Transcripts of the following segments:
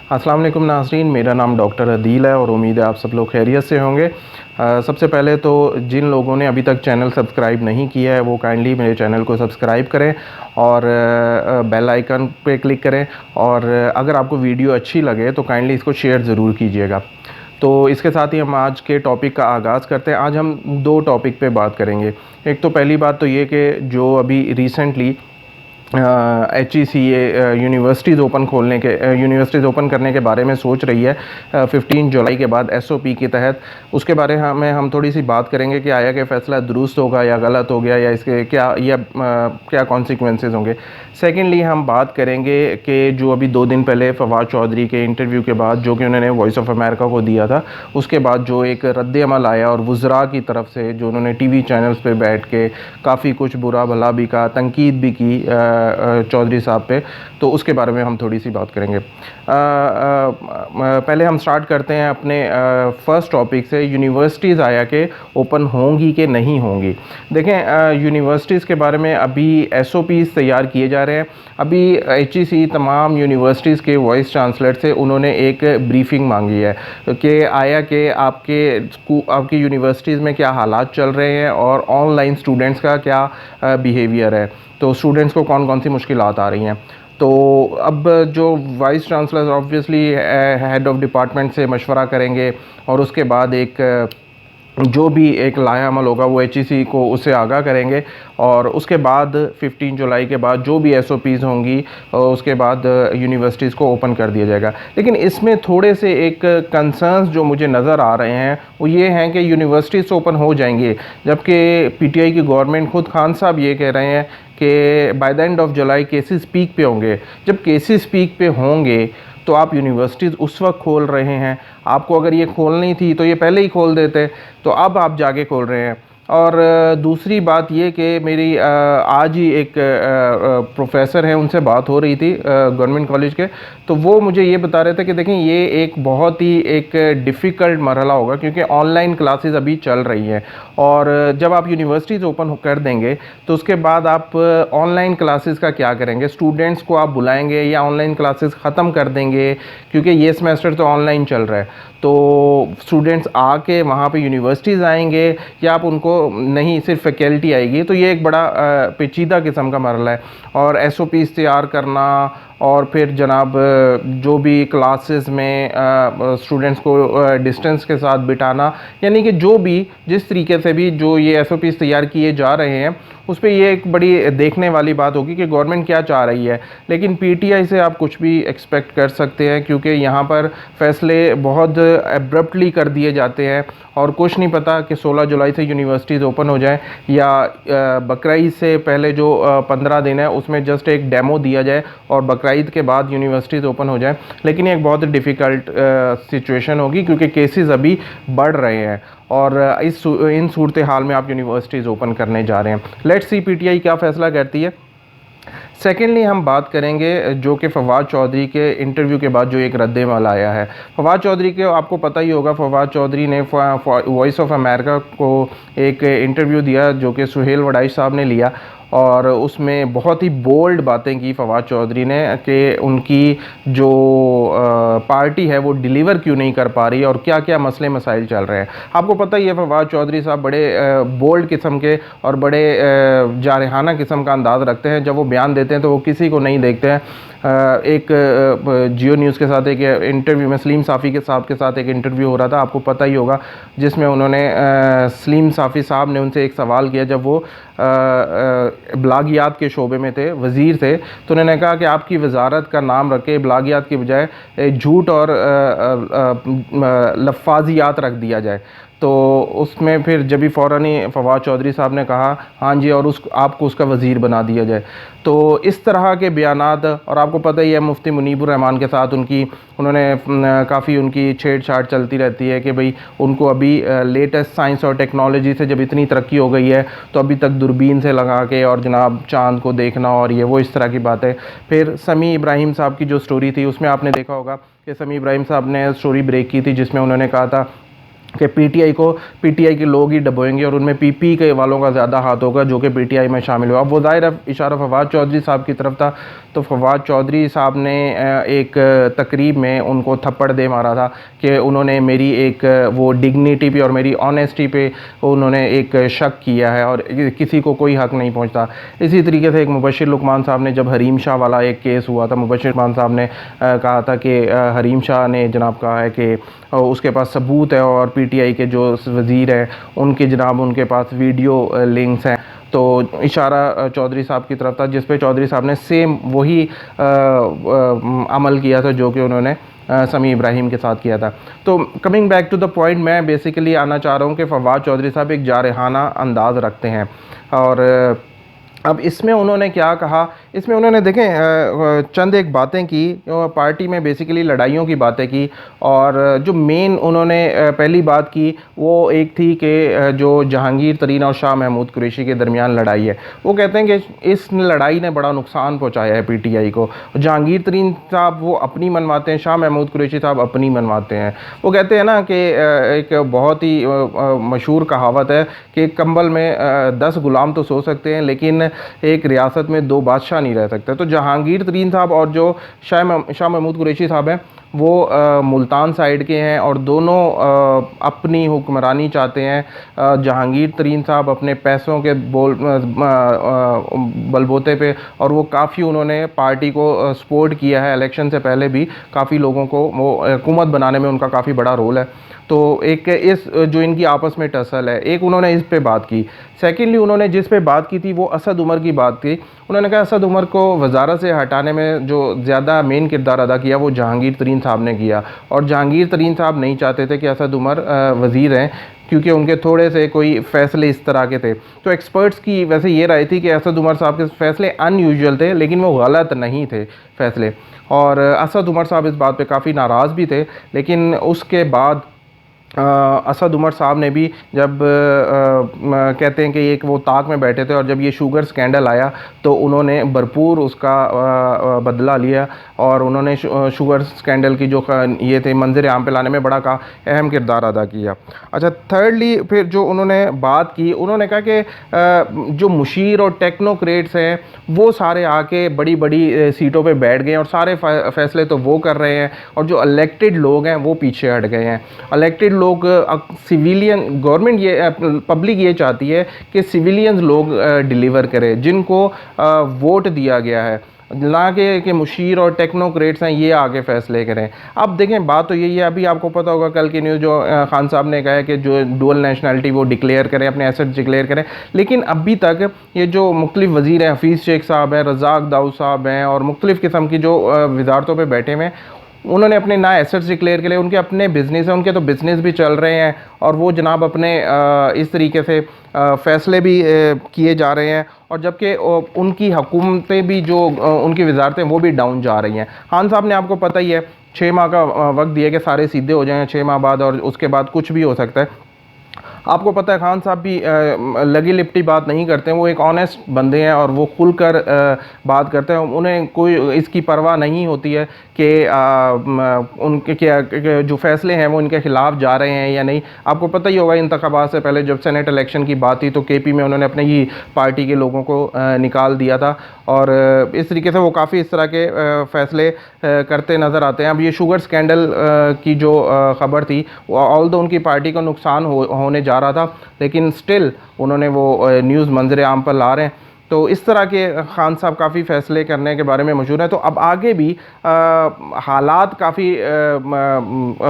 अस्सलाम वालेकुम नाज़रीन, मेरा नाम डॉक्टर अदील है और उम्मीद है आप सब लोग खैरियत से होंगे। सबसे पहले तो जिन लोगों ने अभी तक चैनल सब्सक्राइब नहीं किया है वो काइंडली मेरे चैनल को सब्सक्राइब करें और बेल आइकन पे क्लिक करें। और अगर आपको वीडियो अच्छी लगे तो काइंडली इसको शेयर ज़रूर कीजिएगा। तो इसके साथ ही हम आज के टॉपिक का आगाज़ करते हैं। आज हम दो टॉपिक पे बात करेंगे। एक तो पहली बात तो ये कि जो अभी रिसेंटली HECA यूनिवर्सिटीज़ ओपन करने के बारे में सोच रही है 15 जुलाई के बाद SOP के तहत। उसके बारे में हम थोड़ी सी बात करेंगे कि आया कि फ़ैसला दुरुस्त होगा या गलत हो गया या इसके क्या कॉन्सिक्वेंसेस होंगे। सेकेंडली हम बात करेंगे कि जो अभी 2 दिन पहले फवाद चौधरी के इंटरव्यू के बाद जो कि उन्होंने वॉइस ऑफ अमेरिका को दिया था, उसके बाद जो एक रद्द-ए-अमल आया और वुज़रा की तरफ से जो उन्होंने TV चैनल्स पे बैठ के काफ़ी कुछ बुरा भला भी कहा, तनकीद भी की चौधरी साहब पे, तो उसके बारे में हम थोड़ी सी बात करेंगे। पहले हम स्टार्ट करते हैं अपने फर्स्ट टॉपिक से, यूनिवर्सिटीज़ आया के ओपन होंगी कि नहीं होंगी। देखें, यूनिवर्सिटीज़ के बारे में अभी SOPs तैयार किए जा रहे हैं। अभी HEC तमाम यूनिवर्सिटीज़ के वाइस चांसलर से उन्होंने एक ब्रीफिंग मांगी है कि आया कि आपकी यूनिवर्सिटीज़ में क्या हालात चल रहे हैं और ऑनलाइन स्टूडेंट्स का क्या बिहेवियर है, तो स्टूडेंट्स को कौन कौन सी मुश्किलात आ रही हैं। तो अब जो vice chancellor obviously head of department से मशवरा करेंगे और उसके बाद जो भी एक लाया-अमल होगा वो HEC को उससे आगाह करेंगे और उसके बाद 15 जुलाई के बाद जो भी SOPs होंगी उसके बाद यूनिवर्सिटीज़ को ओपन कर दिया जाएगा। लेकिन इसमें थोड़े से एक कंसर्न्स जो मुझे नज़र आ रहे हैं वो ये हैं कि यूनिवर्सिटीज़ ओपन हो जाएंगे, जबकि PTI की गवर्नमेंट खुद खान साहब ये कह रहे हैं कि by the end of July cases peak पे होंगे। जब केसेस पीक पे होंगे तो आप यूनिवर्सिटीज़ उस वक्त खोल रहे हैं, आपको अगर ये खोलनी थी तो ये पहले ही खोल देते, तो अब आप जाके खोल रहे हैं। और दूसरी बात ये कि मेरी आज ही एक प्रोफेसर हैं उनसे बात हो रही थी गवर्नमेंट कॉलेज के, तो वो मुझे ये बता रहे थे कि देखें ये एक बहुत ही एक डिफ़िकल्ट मरहला होगा क्योंकि ऑनलाइन क्लासेस अभी चल रही हैं और जब आप यूनिवर्सिटीज़ ओपन कर देंगे तो उसके बाद आप ऑनलाइन क्लासेस का क्या करेंगे, स्टूडेंट्स को आप बुलाएंगे या ऑनलाइन क्लासेस ख़त्म कर देंगे, क्योंकि ये सेमेस्टर तो ऑनलाइन चल रहा है। तो स्टूडेंट्स आके वहाँ पे यूनिवर्सिटीज़ आएंगे या आप उनको नहीं सिर्फ फैकल्टी आएगी, तो ये एक बड़ा पेचीदा किस्म का मरहला है। और SOPs तैयार करना और फिर जनाब जो भी क्लासेस में स्टूडेंट्स को डिस्टेंस के साथ बिठाना, यानी कि जो भी जिस तरीके से भी जो ये SOPs तैयार किए जा रहे हैं उस पर ये एक बड़ी देखने वाली बात होगी कि गवर्नमेंट क्या चाह रही है। लेकिन PTI से आप कुछ भी एक्सपेक्ट कर सकते हैं क्योंकि यहाँ पर फ़ैसले बहुत एब्रप्टली कर दिए जाते हैं और कुछ नहीं पता कि 16 जुलाई से यूनिवर्सिटीज़ ओपन हो जाए या बकरीद से पहले जो 15 दिन है उसमें जस्ट एक डेमो दिया जाए और बकरीद के बाद यूनिवर्सिटीज़ ओपन हो जाए। लेकिन ये एक बहुत डिफ़िकल्ट सिचुएशन होगी क्योंकि केसेस अभी बढ़ रहे हैं और इन सूरत हाल में आप यूनिवर्सिटीज़ ओपन करने जा रहे हैं। लेट्स सी PTI क्या फ़ैसला करती है। सेकेंडली हम बात करेंगे जो कि फवाद चौधरी के इंटरव्यू के बाद जो एक रद्द-ए-अमल आया है। फवाद चौधरी के आपको पता ही होगा, फवाद चौधरी ने वॉइस ऑफ अमेरिका को एक इंटरव्यू दिया जो कि सुहेल वडाइच साहब ने लिया और उसमें बहुत ही बोल्ड बातें की फवाद चौधरी ने कि उनकी जो पार्टी है वो डिलीवर क्यों नहीं कर पा रही और क्या क्या मसले मसाइल चल रहे हैं। आपको पता ही है फवाद चौधरी साहब बड़े बोल्ड किस्म के और बड़े जारहाना किस्म का अंदाज़ रखते हैं। जब वो बयान देते हैं तो वो किसी को नहीं देखते हैं। एक जियो न्यूज़ के साथ एक इंटरव्यू में सलीम साफ़ी के साथ एक इंटरव्यू हो रहा था, आपको पता ही होगा, जिसमें उन्होंने सलीम साफ़ी साहब ने उनसे एक सवाल किया जब वो ब्लागियात के शोबे में थे, वज़ीर थे, तो उन्होंने कहा कि आपकी वजारत का नाम रखे ब्लागियात की बजाय झूठ और लफ्ज़ियात रख दिया जाए। तो उसमें फिर जब भी फ़ौरन ही फवाद चौधरी साहब ने कहा हाँ जी और आपको उसका वज़ीर बना दिया जाए। तो इस तरह के बयानात, और आपको पता ही है मुफ्ती मुनीबुर रहमान के साथ उन्होंने काफ़ी उनकी छेड़छाड़ चलती रहती है कि भाई उनको अभी लेटेस्ट साइंस और टेक्नोलॉजी से जब इतनी तरक्की हो गई है तो अभी तक दूरबीन से लगा के और जनाब चाँद को देखना और ये वो इस तरह की बात है। फिर समी इब्राहिम साहब की जो स्टोरी थी उसमें आपने देखा होगा कि समी इब्राहिम साहब ने स्टोरी ब्रेक की थी जिसमें उन्होंने कहा था कि पीटीआई के लोग ही दबोएंगे और उनमें पीपी के वालों का ज़्यादा हाथ होगा जो कि पीटीआई में शामिल हुआ। अब वो ज़ाहिर है इशारा फवाद चौधरी साहब की तरफ था, तो फवाद चौधरी साहब ने एक तकरीब में उनको थप्पड़ दे मारा था कि उन्होंने मेरी एक वो डिग्निटी पे और मेरी ऑनेस्टी पे उन्होंने एक शक किया है और किसी को कोई हक़ नहीं पहुंचता। इसी तरीके से एक मुबशिर लुकमान साहब ने, जब हरीम शाह वाला एक केस हुआ था, मुबशिर लुकमान साहब ने कहा था कि हरीम शाह ने जनाब कहा है कि उसके पास सबूत है और पीटीआई के जो वज़ीर हैं उनके जनाब उनके पास वीडियो लिंक्स हैं। तो इशारा चौधरी साहब की तरफ था, जिस पे चौधरी साहब ने सेम वही अमल किया था जो कि उन्होंने समी इब्राहिम के साथ किया था। तो coming back to the point, मैं बेसिकली आना चाह रहा हूँ कि फवाद चौधरी साहब एक जारहाना अंदाज़ रखते हैं। और अब इसमें उन्होंने क्या कहा, इसमें उन्होंने देखें चंद एक बातें की, पार्टी में बेसिकली लड़ाइयों की बातें की। और जो मेन उन्होंने पहली बात की वो एक थी कि जो जहांगीर तरीन और शाह महमूद कुरैशी के दरमियान लड़ाई है, वो कहते हैं कि इस लड़ाई ने बड़ा नुकसान पहुंचाया है पीटीआई को। जहांगीर तरीन साहब वो अपनी मनवाते हैं, शाह महमूद कुरैशी साहब अपनी मनवाते हैं। वो कहते हैं ना कि एक बहुत ही मशहूर कहावत है कि कंबल में 10 गुलाम तो सो सकते हैं लेकिन एक रियासत में 2 बादशाह नहीं रह सकते। तो जहांगीर तरीन साहब और जो शाह महमूद कुरैशी साहब हैं वो मुल्तान साइड के हैं और दोनों अपनी हुक्मरानी चाहते हैं। जहांगीर तरीन साहब अपने पैसों के बलबूते पे, और वो काफ़ी उन्होंने पार्टी को सपोर्ट किया है, इलेक्शन से पहले भी काफ़ी लोगों को वो हुकूमत बनाने में उनका काफ़ी बड़ा रोल है। तो एक इस जो इनकी आपस में टसल है, एक उन्होंने इस पे बात की। सेकेंडली उन्होंने जिस पे बात की थी वो असद उमर की बात थी। उन्होंने कहा असद उमर को वजारत से हटाने में जो ज़्यादा मेन किरदार अदा किया वो जहांगीर तरीन साहब ने किया, और जहांगीर तरीन साहब नहीं चाहते थे कि असद उमर वज़ीर हैं क्योंकि उनके थोड़े से कोई फ़ैसले इस तरह के थे। तो एक्सपर्ट्स की वैसे ये राय थी कि असद उमर साहब के फ़ैसले अनयूजुअल थे लेकिन वो गलत नहीं थे फ़ैसले, और असद उमर साहब इस बात पे काफ़ी नाराज़ भी थे। लेकिन उसके बाद असद उमर साहब ने भी जब कहते हैं कि एक वो ताक में बैठे थे और जब ये शुगर स्कैंडल आया तो उन्होंने भरपूर उसका बदला लिया और उन्होंने शुगर स्कैंडल की जो ये थे मंजर आम पे लाने में बड़ा का अहम किरदार अदा किया। अच्छा, थर्डली फिर जो उन्होंने बात की, उन्होंने कहा कि जो मुशीर और टेक्नोक्रेट्स हैं वो सारे आके बड़ी बड़ी सीटों पे बैठ गए और सारे फैसले तो वो कर रहे हैं और जो इलेक्टेड लोग हैं वो पीछे हट गए हैं। इलेक्टेड लोग सिविलियन गवर्नमेंट ये पब्लिक ये चाहती है कि सिविलियंस लोग डिलीवर करें जिनको वोट दिया गया है, ना कि मुशीर और टेक्नोक्रेट्स हैं ये आगे फैसले करें। अब देखें बात तो यही है, अभी आपको पता होगा कल की न्यूज़ जो खान साहब ने कहा है कि जो डुअल नेशनलिटी वो डिक्लेयर करें, अपने एसेट डिक्लेयर करें। लेकिन अभी तक ये जो मुख्तलिफ वज़ीर हैं, हफीज़ शेख साहब हैं, रज़ाक दाऊद साहब हैं और मुख्तलिफ़ किस्म की जो वजारतों पर बैठे हुए हैं, उन्होंने अपने ना एसेट्स डिक्लेयर के लिए, उनके अपने बिज़नेस हैं, उनके तो बिज़नेस भी चल रहे हैं और वो जनाब अपने इस तरीके से फ़ैसले भी किए जा रहे हैं, और जबकि उनकी हुकूमतें भी जो उनकी वजारतें वो भी डाउन जा रही हैं। खान साहब ने आपको पता ही है 6 माह का वक्त दिया कि सारे सीधे हो जाएँ 6 माह बाद, और उसके बाद कुछ भी हो सकता है। आपको पता है खान साहब भी लगी लिपटी बात नहीं करते हैं, वो एक ऑनेस्ट बंदे हैं और वो खुलकर बात करते हैं। उन्हें कोई इसकी परवाह नहीं होती है कि उनके क्या जो फैसले हैं वो इनके ख़िलाफ़ जा रहे हैं या नहीं। आपको पता ही होगा इंतखाबात से पहले जब सेनेट इलेक्शन की बात थी तो केपी में उन्होंने अपने ही पार्टी के लोगों को निकाल दिया था, और इस तरीके से वो काफ़ी इस तरह के फ़ैसले करते नज़र आते हैं। अब ये शुगर स्कैंडल की जो ख़बर थी, ऑल्दो उनकी पार्टी को नुकसान होने जा रहा था लेकिन स्टिल उन्होंने वो न्यूज़ मंजर आम पर ला रहे हैं। तो इस तरह के खान साहब काफ़ी फ़ैसले करने के बारे में मशहूर है। तो अब आगे भी हालात काफ़ी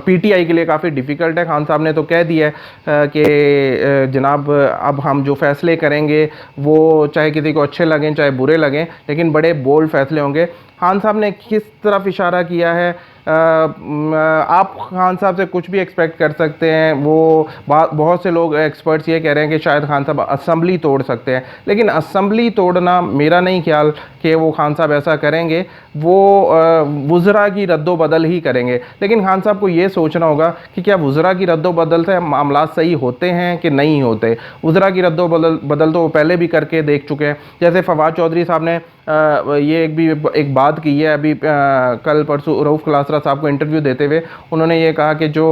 पीटीआई के लिए काफ़ी डिफ़िकल्ट है। खान साहब ने तो कह दिया है कि जनाब अब हम जो फ़ैसले करेंगे वो चाहे किसी को अच्छे लगें चाहे बुरे लगें लेकिन बड़े बोल्ड फ़ैसले होंगे। खान साहब ने किस तरफ इशारा किया है, आप खान साहब से कुछ भी एक्सपेक्ट कर सकते हैं। वो बहुत से लोग एक्सपर्ट्स ये कह रहे हैं कि शायद खान साहब असम्बली तोड़ सकते हैं, लेकिन असम्बली तोड़ना मेरा नहीं ख्याल कि वो खान साहब ऐसा करेंगे। वो वुज़रा की रद्दो बदल ही करेंगे, लेकिन खान साहब को ये सोचना होगा कि क्या वुज़रा की रद्दो बदल से मामला सही होते हैं कि नहीं होते। वुज़रा की रद्दो बदल तो वो पहले भी करके देख चुके हैं। जैसे फवाद चौधरी साहब ने ये एक बात की है, अभी कल परसों रऊफ़ खलासरा साहब को इंटरव्यू देते हुए उन्होंने ये कहा कि जो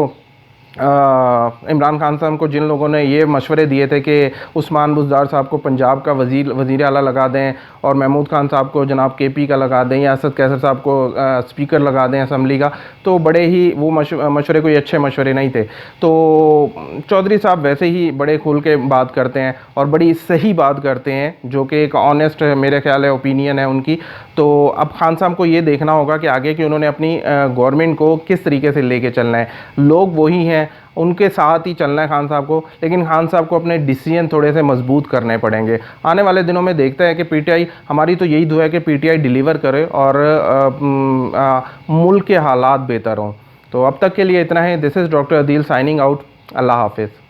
इमरान खान साहब को जिन लोगों ने ये मशवरे दिए थे कि उस्मान बुज़दार साहब को पंजाब का वज़ीर आला लगा दें और महमूद खान साहब को जनाब केपी का लगा दें या असद कैसर साहब को स्पीकर लगा दें असम्बली का, तो बड़े ही वो मशवरे कोई अच्छे मशवरे नहीं थे। तो चौधरी साहब वैसे ही बड़े खुल के बात करते हैं और बड़ी सही बात करते हैं, जो कि एक ऑनेस्ट मेरे ख्याल है ओपिनियन है उनकी। तो अब खान साहब को ये देखना होगा कि आगे की उन्होंने अपनी गवर्नमेंट को किस तरीके से लेके चलना है। लोग वही हैं, उनके साथ ही चलना है खान साहब को, लेकिन खान साहब को अपने डिसीजन थोड़े से मजबूत करने पड़ेंगे। आने वाले दिनों में देखते हैं कि पीटीआई, हमारी तो यही दुआ है कि पीटीआई डिलीवर करे और मुल्क के हालात बेहतर हों। तो अब तक के लिए इतना है। This is doctor Adeel signing out. अल्लाह हाफिज़।